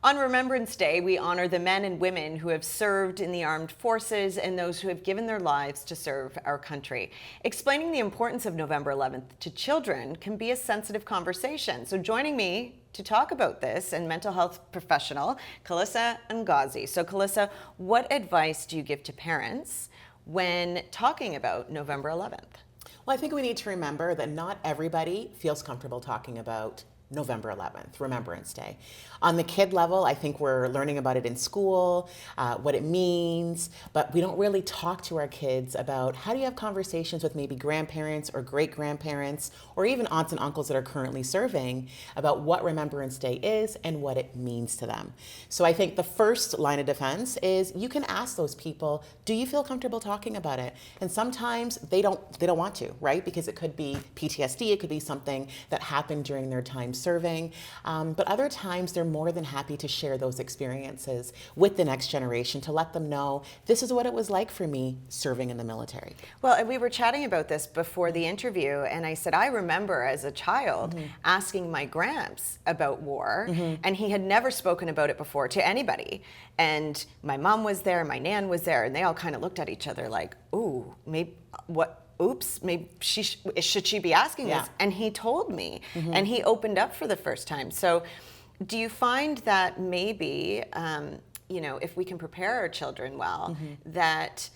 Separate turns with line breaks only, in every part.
On Remembrance Day, we honor the men and women who have served in the armed forces and those who have given their lives to serve our country. Explaining the importance of November 11th to children can be a sensitive conversation. So joining me to talk about this and mental health professional, Calissa Ngozi. So Calissa, what advice do you give to parents when talking about November 11th?
Well, I think we need to remember that not everybody feels comfortable talking about November 11th, Remembrance Day. On the kid level, I think we're learning about it in school, what it means, but we don't really talk to our kids about how do you have conversations with maybe grandparents or great-grandparents or even aunts and uncles that are currently serving about what Remembrance Day is and what it means to them. So I think the first line of defense is you can ask those people, do you feel comfortable talking about it? And sometimes they don't want to, right? Because it could be PTSD, it could be something that happened during their time serving, but other times they're more than happy to share those experiences with the next generation to let them know this is what it was like for me serving in the military.
Well, and we were chatting about this before the interview, and I said I remember as a child asking my gramps about war, and he had never spoken about it before to anybody. And my mom was there, my nan was there, and they all kind of looked at each other like, ooh, maybe what? Oops, maybe should she be asking this? And he told me, and he opened up for the first time. So do you find that maybe, if we can prepare our children well, that,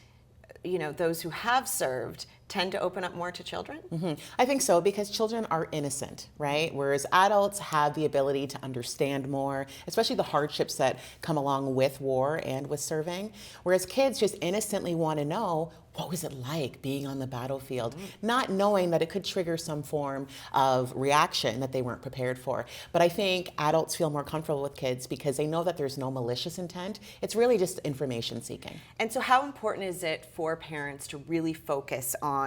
those who have served tend to open up more to children?
I think so, because children are innocent, right? Whereas adults have the ability to understand more, especially the hardships that come along with war and with serving. Whereas kids just innocently want to know, what was it like being on the battlefield? Not knowing that it could trigger some form of reaction that they weren't prepared for. But I think adults feel more comfortable with kids because they know that there's no malicious intent. It's really just information seeking.
And so how important is it for parents to really focus on,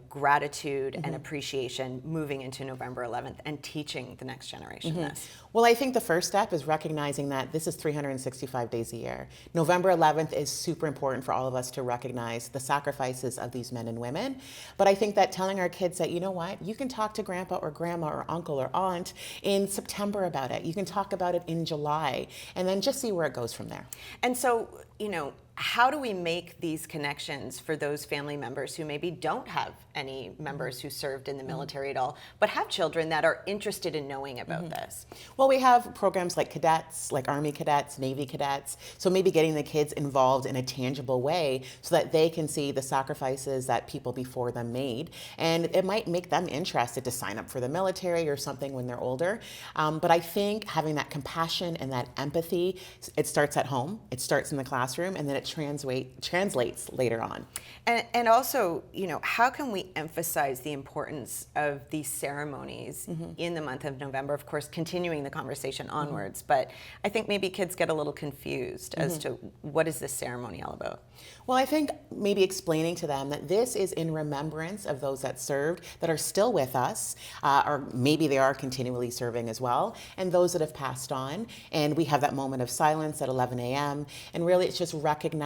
gratitude and appreciation moving into November 11th and teaching the next generation this?
Well, I think the first step is recognizing that this is 365 days a year. November 11th is super important for all of us to recognize the sacrifices of these men and women. But I think that telling our kids that, you know what, you can talk to grandpa or grandma or uncle or aunt in September about it. You can talk about it in July, and then just see where it goes from there.
And so, how do we make these connections for those family members who maybe don't have any members who served in the military at all, but have children that are interested in knowing about this?
Well, we have programs like cadets, like Army cadets, Navy cadets, so maybe getting the kids involved in a tangible way so that they can see the sacrifices that people before them made, and it might make them interested to sign up for the military or something when they're older. But I think having that compassion and that empathy, it starts at home, it starts in the classroom, and then it translates later on.
And also, how can we emphasize the importance of these ceremonies in the month of November? Of course, continuing the conversation onwards, but I think maybe kids get a little confused as to what is this ceremony all about?
Well, I think maybe explaining to them that this is in remembrance of those that served, that are still with us, or maybe they are continually serving as well, and those that have passed on. And we have that moment of silence at 11 a.m. And really it's just recognizing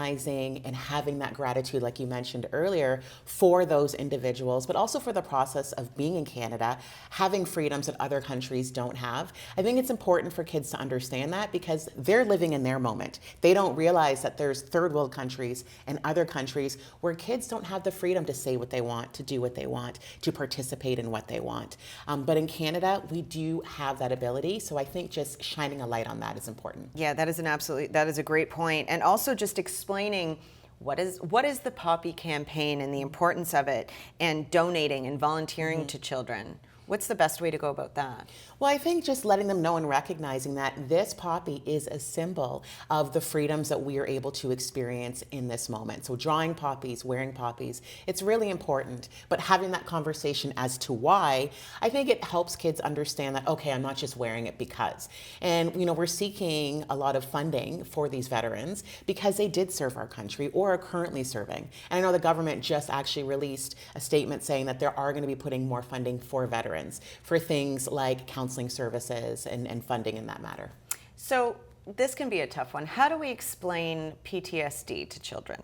and having that gratitude, like you mentioned earlier, for those individuals, but also for the process of being in Canada, having freedoms that other countries don't have. I think it's important for kids to understand that because they're living in their moment. They don't realize that there's third world countries and other countries where kids don't have the freedom to say what they want, to do what they want, to participate in what they want. But in Canada, we do have that ability. So I think just shining a light on that is important.
Yeah, that is a great point. And also just explaining what is the Poppy campaign and the importance of it, and donating and volunteering to children. What's the best way to go about that?
Well, I think just letting them know and recognizing that this poppy is a symbol of the freedoms that we are able to experience in this moment. So drawing poppies, wearing poppies, it's really important. But having that conversation as to why, I think it helps kids understand that, okay, I'm not just wearing it because. And, we're seeking a lot of funding for these veterans because they did serve our country or are currently serving. And I know the government just actually released a statement saying that there are going to be putting more funding for veterans for things like counseling services and funding in that matter.
So this can be a tough one. How do we explain PTSD to children?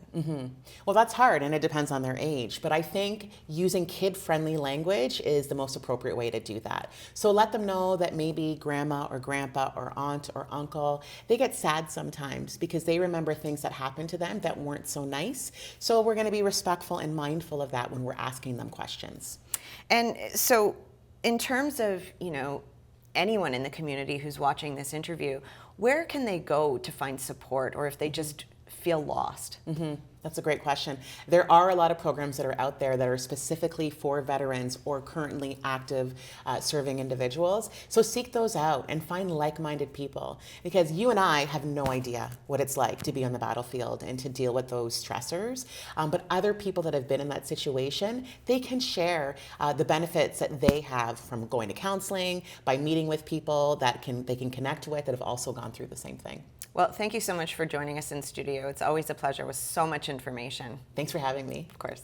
Well, that's hard, and it depends on their age. But I think using kid-friendly language is the most appropriate way to do that. So let them know that maybe grandma or grandpa or aunt or uncle, they get sad sometimes because they remember things that happened to them that weren't so nice. So we're going to be respectful and mindful of that when we're asking them questions.
And so in terms of, anyone in the community who's watching this interview, where can they go to find support, or if they just feel lost?
That's a great question. There are a lot of programs that are out there that are specifically for veterans or currently active serving individuals. So seek those out and find like-minded people, because you and I have no idea what it's like to be on the battlefield and to deal with those stressors. But other people that have been in that situation, they can share the benefits that they have from going to counseling, by meeting with people that they can connect with that have also gone through the same thing.
Well, thank you so much for joining us in studio. It's always a pleasure with so much information.
Thanks for having me.
Of course.